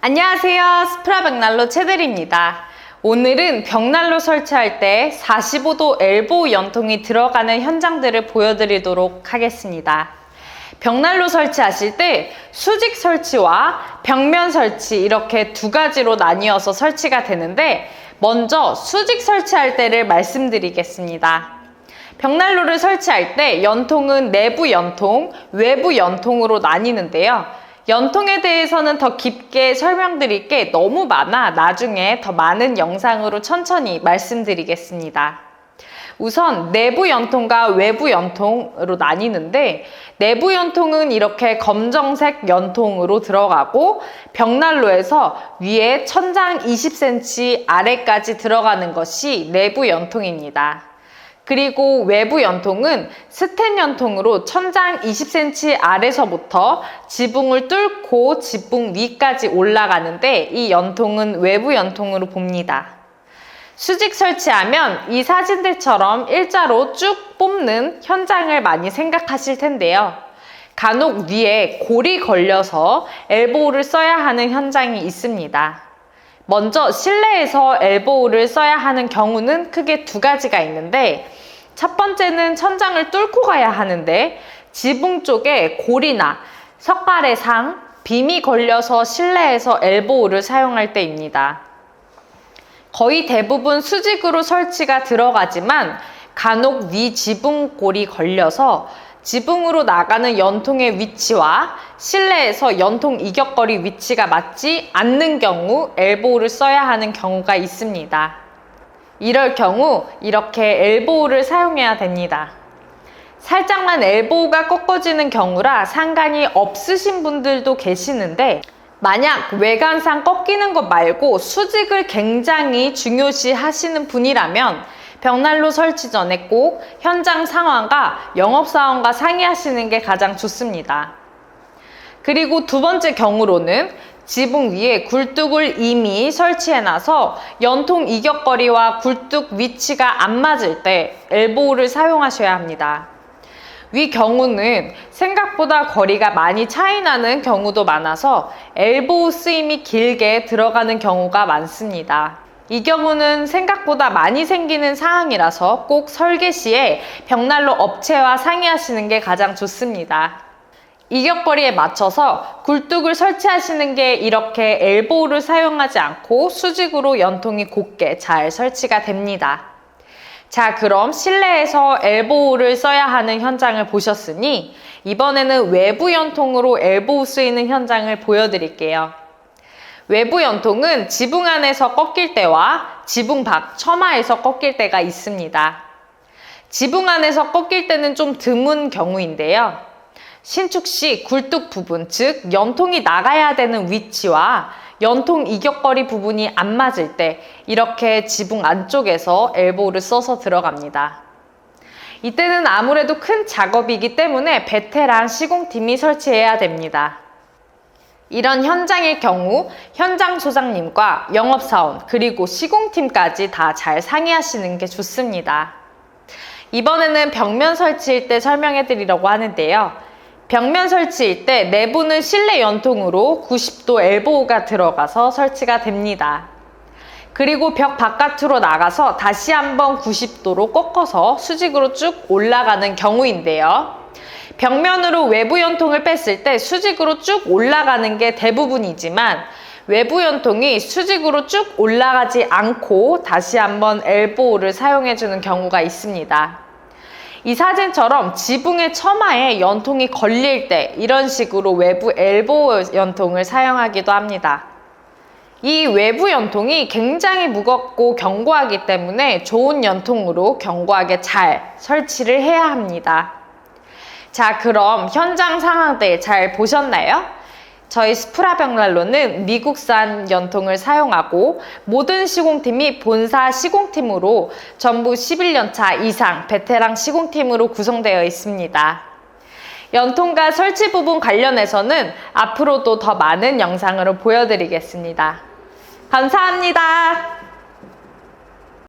안녕하세요. 스프라 벽난로 채들입니다. 오늘은 벽난로 설치할 때 45도 엘보우 연통이 들어가는 현장들을 보여드리도록 하겠습니다. 벽난로 설치하실 때 수직 설치와 벽면 설치 이렇게 두 가지로 나뉘어서 설치가 되는데 먼저 수직 설치할 때를 말씀드리겠습니다. 벽난로를 설치할 때 연통은 내부 연통, 외부 연통으로 나뉘는데요. 연통에 대해서는 더 깊게 설명드릴 게 너무 많아 나중에 더 많은 영상으로 천천히 말씀드리겠습니다. 우선 내부 연통과 외부 연통으로 나뉘는데 내부 연통은 이렇게 검정색 연통으로 들어가고 벽난로에서 위에 천장 20cm 아래까지 들어가는 것이 내부 연통입니다. 그리고 외부 연통은 스텐 연통으로 천장 20cm 아래서부터 지붕을 뚫고 지붕 위까지 올라가는데 이 연통은 외부 연통으로 봅니다. 수직 설치하면 이 사진들처럼 일자로 쭉 뽑는 현장을 많이 생각하실 텐데요. 간혹 위에 골이 걸려서 엘보우를 써야 하는 현장이 있습니다. 먼저 실내에서 엘보우를 써야 하는 경우는 크게 두 가지가 있는데 첫 번째는 천장을 뚫고 가야 하는데 지붕 쪽에 골이나 석가래 상, 빔이 걸려서 실내에서 엘보우를 사용할 때입니다. 거의 대부분 수직으로 설치가 들어가지만 간혹 위 지붕골이 걸려서 지붕으로 나가는 연통의 위치와 실내에서 연통 이격거리 위치가 맞지 않는 경우 엘보우를 써야 하는 경우가 있습니다. 이럴 경우 이렇게 엘보우를 사용해야 됩니다. 살짝만 엘보우가 꺾어지는 경우라 상관이 없으신 분들도 계시는데 만약 외관상 꺾이는 것 말고 수직을 굉장히 중요시 하시는 분이라면 벽난로 설치 전에 꼭 현장 상황과 영업사원과 상의하시는 게 가장 좋습니다. 그리고 두 번째 경우로는 지붕 위에 굴뚝을 이미 설치해놔서 연통 이격거리와 굴뚝 위치가 안 맞을 때 엘보우를 사용하셔야 합니다. 위 경우는 생각보다 거리가 많이 차이나는 경우도 많아서 엘보우 쓰임이 길게 들어가는 경우가 많습니다. 이 경우는 생각보다 많이 생기는 상황이라서 꼭 설계 시에 벽난로 업체와 상의하시는 게 가장 좋습니다. 이격거리에 맞춰서 굴뚝을 설치하시는 게 이렇게 엘보우를 사용하지 않고 수직으로 연통이 곧게 잘 설치가 됩니다. 자, 그럼 실내에서 엘보우를 써야 하는 현장을 보셨으니 이번에는 외부 연통으로 엘보우 쓰이는 현장을 보여드릴게요. 외부 연통은 지붕 안에서 꺾일 때와 지붕 밖 처마에서 꺾일 때가 있습니다. 지붕 안에서 꺾일 때는 좀 드문 경우인데요. 신축 시 굴뚝 부분, 즉 연통이 나가야 되는 위치와 연통 이격거리 부분이 안 맞을 때 이렇게 지붕 안쪽에서 엘보우를 써서 들어갑니다. 이때는 아무래도 큰 작업이기 때문에 베테랑 시공팀이 설치해야 됩니다. 이런 현장일 경우 현장 소장님과 영업사원 그리고 시공팀까지 다 잘 상의하시는 게 좋습니다. 이번에는 벽면 설치일 때 설명해 드리려고 하는데요. 벽면 설치일 때 내부는 실내 연통으로 90도 엘보우가 들어가서 설치가 됩니다. 그리고 벽 바깥으로 나가서 다시 한번 90도로 꺾어서 수직으로 쭉 올라가는 경우인데요. 벽면으로 외부 연통을 뺐을 때 수직으로 쭉 올라가는 게 대부분이지만 외부 연통이 수직으로 쭉 올라가지 않고 다시 한번 엘보우를 사용해주는 경우가 있습니다. 이 사진처럼 지붕의 처마에 연통이 걸릴 때 이런 식으로 외부 엘보우 연통을 사용하기도 합니다. 이 외부 연통이 굉장히 무겁고 견고하기 때문에 좋은 연통으로 견고하게 잘 설치를 해야 합니다. 자, 그럼 현장 상황들 잘 보셨나요? 저희 스프라 벽난로는 미국산 연통을 사용하고 모든 시공팀이 본사 시공팀으로 전부 11년차 이상 베테랑 시공팀으로 구성되어 있습니다. 연통과 설치 부분 관련해서는 앞으로도 더 많은 영상으로 보여드리겠습니다. 감사합니다.